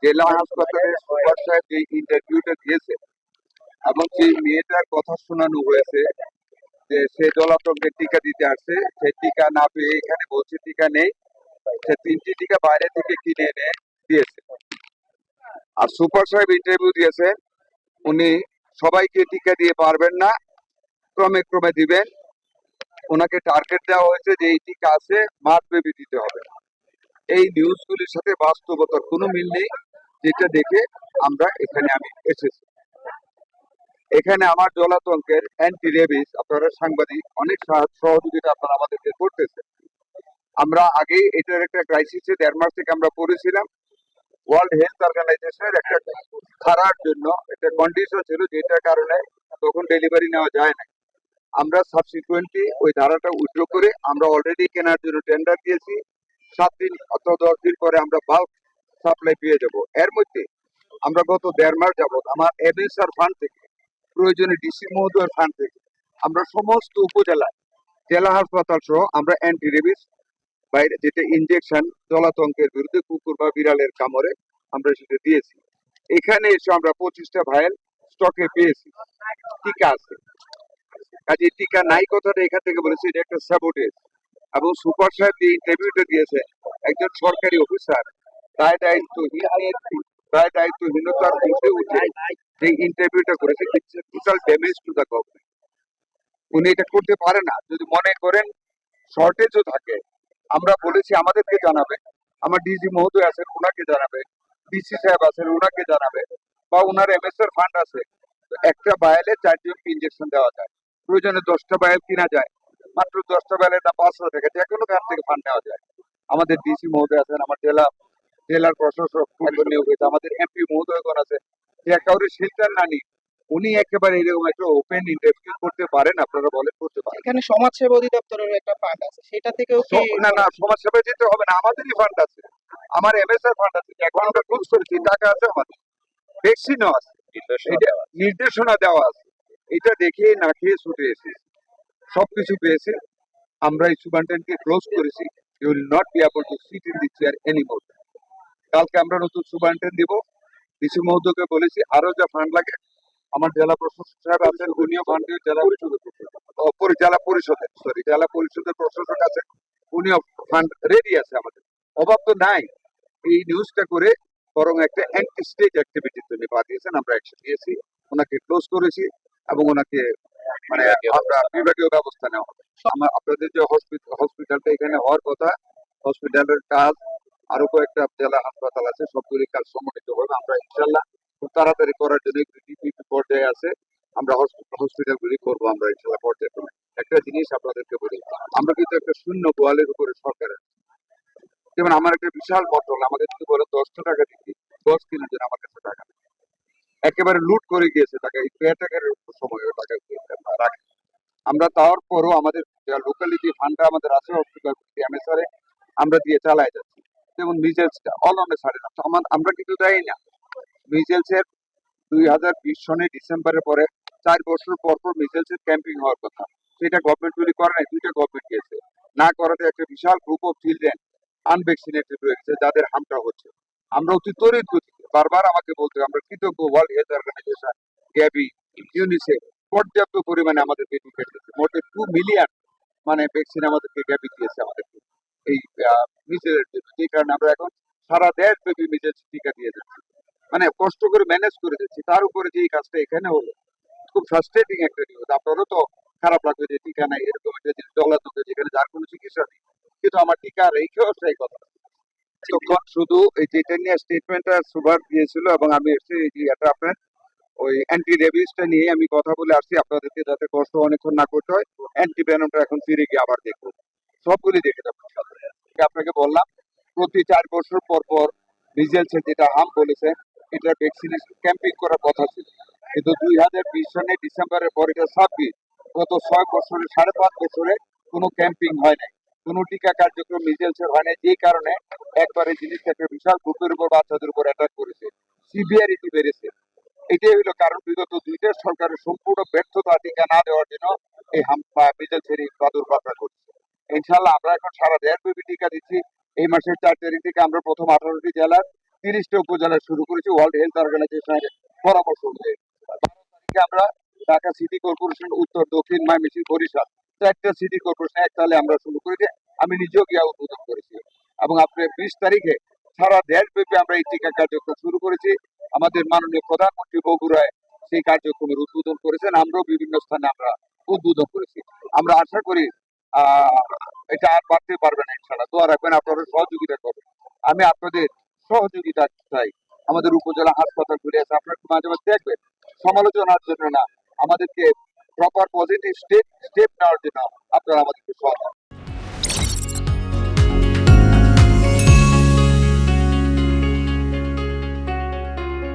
জেলা হাসপাতালে সুপার সাহেব যে ইন্টারভিউটা দিয়েছে এবং যে মেয়েটার কথা শোনানো হয়েছে যে সে জলাতঙ্কের টিকা দিতে আসছে, সে টিকা না পেয়ে এখানে বলছে টিকা নেই, সে 3টি টিকা বাইরে থেকে কিনে এনে দিয়েছে। আর সুপার সাহেব ইন্টারভিউ দিয়েছে, উনি সবাইকে টিকা দিয়ে পারবেন না, ক্রমে ক্রমে দিবেন। ওনাকে টার্গেট দেওয়া হয়েছে যে এই টিকা আছে মাস ব্যাপী দিতে হবে। এই নিউজগুলির সাথে বাস্তবতার কোনো মিল নেই, যেটা দেখে আমরা এখানে আমি এসেছি। এখানে আমার জলাতঙ্কের অ্যান্টি রেবিস, আপনারা সাংবাদিক অনেক সহযোগিতা আপনারা আমাদেরকে করতেছে। আমরা আগে এটার একটা ক্রাইসিসে 1.5 মাস থেকে আমরা পড়েছিলাম। ওয়ার্ল্ড হেলথ অর্গানাইজেশনের একটা খারাপ জন্য একটা কন্ডিশন ছিল, যেটার কারণে তখন ডেলিভারি নেওয়া যায় না। আমরা সাবসিকুয়েন্টলি ওই ধারাটা উইথড্র করে আমরা অলরেডি কেনার জন্য টেন্ডার দিয়েছি। 7 দিন অথবা 10 দিন পরে আমরা বাল্ক সাপ্লাই পেয়ে যাব। এর মধ্যে আমরা গত 1.5 মাস যাবত আমার এমএসআর ফান্ড থেকে, প্রয়োজনে ডিসি মহোদয়ের ফান্ড থেকে আমরা সমস্ত উপজেলায় জেলা হাসপাতাল সহ আমরা অ্যান্টি রেবিস বাইরে যেটা ইনজেকশন জলাতঙ্কের বিরুদ্ধে কুকুর বা বিড়ালের কামড়ে আমরা সেটা দিয়েছি। এখানে এসে আমরা 25টা ভাইল স্টকে পেয়েছি, টিকা আছে। কাজে টিকা নাই কথাটা এখান থেকে বলেছি, এটা একটা স্যাবোটেজ। এবং সুপার সাহেব যে ইন্টারভিউটা দিয়েছে, একজন সরকারি অফিসার দায়িত্বহীনতার ঊর্ধ্বে উঠে যে ইন্টারভিউটা করেছে, total damage to the government. উনি এটা করতে পারে না। যদি মনে করেন শর্টেজও থাকে, আমরা বলেছি আমাদেরকে জানাবে, আমার ডিজি মহোদয় আছেন ওনাকে জানাবে, ডিসি সাহেব আছেন ওনাকে জানাবে, বা ওনার এমএসআর ফান্ড আছে। তো একটা বায়ালে 4 জনকে ইঞ্জেকশন দেওয়া যায়, প্রয়োজনে 10টা বায়াল কিনা যায়, মাত্র 10টা বায়ালের দাম 500 টাকা, যে কোনো কার থেকে ফান্ড নেওয়া যায়। আমাদের ডিসি মহোদয় আছেন, আমার জেলার প্রশাসক এখন নিয়োগ হয়েছে, আমাদের এমপি মহোদয়গণ আছে। যে কাউরে শিল্টার না নিয়ে উনি একেবারে এরকম একটা ওপেন ইন্টারভিউ করতে পারেন, আপনারা বলেন করতে পারেন? এখানে সমাজসেবা অধিদপ্তরের একটা ফান্ড আছে, সেটা থেকেও কি? না না, সমাজ সেবায় যেতে হবে না, আমাদেরই ফান্ড আছে, আমার এমএসআর ফান্ড আছে, এখন আমরা ক্লোজ করেছি, টাকা আছে আমাদের, ভ্যাকসিনও আছে, এটা নির্দেশনা দেওয়া আছে। এটা দেখে না খেয়ে ছুটে এসেছি, সবকিছু পেয়েছি। আমরা এই সুপারিনটেন্ডেন্টকে ক্লোজ করেছি, you will not be able to sit in the chair anymore. কালকে আমরা নতুন সুপারিনটেন্ডেন্ট দিব। ডিসি মহোদয়কে বলেছি আরো যা ফান্ড লাগে, আমার জেলা প্রশাসক সাহেব আছেন, উনিও ফান্ড দিয়ে জেলা পরিষদের প্রশাসক আছে, উনিও ফান্ড রেডি আছে। আমাদের অভাব তো নাই। এই নিউজটা করে বরং একটা অ্যান্টি স্টেজ অ্যাক্টিভিটির জন্য পাঠিয়েছেন, আমরা অ্যাকশন নিয়েছি, ওনাকে ক্লোজ করেছি এবং ওনাকে মানে আমরা বিভাগীয় ব্যবস্থা নেওয়া হবে। আপনাদের যে হসপিটালটা এখানে হওয়ার কথা, হসপিটালের কাজ আরো কয়েকটা জেলা হাসপাতাল আছে, সবগুলি কাজ সমন্বিত হবে। আমরা ইনশাল্লাহ খুব তাড়াতাড়ি করার জন্য ডিপিপি পর্যায়ে আছে, আমরা হসপিটালগুলি করবো আমরা ইনশাল্লাহ পর্যায়ক্রমে। একটা জিনিস আপনাদেরকে বলি, আমরা কিন্তু একটা শূন্য গোয়ালের উপরে সরকার, যেমন আমার একটা বিশাল বটল, আমাকে যদি বলে 10টা টাকা দিচ্ছি, 10 কেনার জন্য আমার কাছে টাকা নেই। একেবারে লুট করে গিয়েছে টাকা, এই পেটাকের সময় ওই টাকা রাখে। আমরা তারপরও আমাদের লোকালিটি ফান্ডটা আমাদের আছে, হসপিটাল এমএসআর আমরা দিয়ে চালাই যাচ্ছি। যেমন মিজেলসটা অলনে ছাড়ে না, আমরা কিন্তু দেয় না। মিজেলসের 2020 সনে ডিসেম্বরের পরে 4 বছর পর পর মিজেলসের ক্যাম্পিং হওয়ার কথা, সেটা গভর্নমেন্ট গুলি করে নাই, 2টা গভর্নমেন্ট গিয়েছে। না করাতে একটা বিশাল গ্রুপ অফ চিলড্রেন আনভ্যাকসিনেটেড রয়েছে, যাদের হামটা হচ্ছে। আমরা অতি তড়িৎ গতিতে বারবার আমাকে বলতে, আমরা কৃতজ্ঞ World Health Organization, Gavi, UNICEF পর্যাপ্ত পরিমাণে আমাদেরকে টিকা দিয়েছে, মোটে 2 মিলিয়ন মানে ভ্যাকসিন আমাদেরকে গ্যাবি দিয়েছে আমাদেরকে এই মিজেলের জন্য, যে কারণে আমরা এখন সারা দেশব্যাপী মিজেল টিকা দিয়ে যাচ্ছি, মানে কষ্ট করে ম্যানেজ করে দিচ্ছি। তার উপরে যে এই কাজটা এখানে হলো, খুব ফ্রাস্ট্রেটিং একটা নিউজ। আপনারও তো খারাপ লাগবে যে টিকা নাই, এরকম একটা জিনিস জলাতঙ্কে যেখানে যার কোনো চিকিৎসা নেই, কিন্তু আমার টিকা রেখেও সেই কথা। তখন শুধু এই যেটা নিয়ে স্টেটমেন্টটা সুপার দিয়েছিল এবং আমি এসে এটা আপনার ওই অ্যান্টি রেবিসটা নিয়ে আমি কথা বলে আসছি, আপনাদেরকে যাতে কষ্ট অনেকক্ষণ না করতে হয়। অ্যান্টি ভেনমটা এখন ফিরে গিয়ে আবার দেখবো, সবগুলি দেখে যাবো। আপনাকে বললাম প্রতি 4 বছর পর পর মিজেলসের যেটা হাম বলেছে, এটা ভ্যাকসিনেশন ক্যাম্পিং করার কথা ছিল, কিন্তু 2020 সনে ডিসেম্বরের পর এটা 26, গত 6 বছরে 5.5 বছরে কোনো ক্যাম্পিং হয় নাই, কোনো টিকা কার্যক্রম মিজেলসের হয় নাই, যে কারণে একবারে জিনিসটাকে বিশাল গ্রুপের উপর বাচ্চাদের উপর অ্যাটাক করেছে, সিভিয়ারিটি বেড়েছে। এটাই হলো কারণ, বিগত 2টা সরকারের সম্পূর্ণ ব্যর্থতা টিকা না দেওয়ার জন্য এই মিজেলসের এই প্রাদুর্ভাবটা ঘটছে। ইনশাল্লাহ আমরা এখন সারা দেশব্যাপী টিকা দিচ্ছি। এই মাসের 4 তারিখ থেকে আমরা প্রথম 18টি জেলার 30টা উপজেলায় শুরু করেছি ওয়ার্ল্ড হেলথ অর্গানাইজেশনের পরামর্শ অনুযায়ী। 12 তারিখে আমরা ঢাকা সিটি কর্পোরেশন, উত্তর, দক্ষিণ, ময়মনসিংহ, বরিশাল 4টা সিটি কর্পোরেশন এককালে আমরা শুরু করেছি। আমি নিজেও গিয়ে উদ্বোধন করেছি এবং আপনার 20 তারিখে সারা দেশব্যাপী আমরা এই টিকা কার্যক্রম শুরু করেছি। আমাদের মাননীয় প্রধানমন্ত্রী বগুড়ায় সেই কার্যক্রমের উদ্বোধন করেছেন, আমরাও বিভিন্ন স্থানে আমরা উদ্বোধন করেছি। আমরা আশা করি আহ এটা আর বাড়তে পারবে না, ইনশাআল্লাহ। দোয়া রাখবেন, আপনারা সহযোগিতা করবেন। আমি আপনাদের সহযোগিতা চাই। আমাদের উপজেলা হাসপাতাল ঘুরে আছে, আপনারা একটু মাঝে মাঝে দেখবেন, সমালোচনার জন্য না, আমাদেরকে প্রপার পজিটিভ স্টেপ নেওয়ার জন্য আপনারা আমাদেরকে সহযোগিতা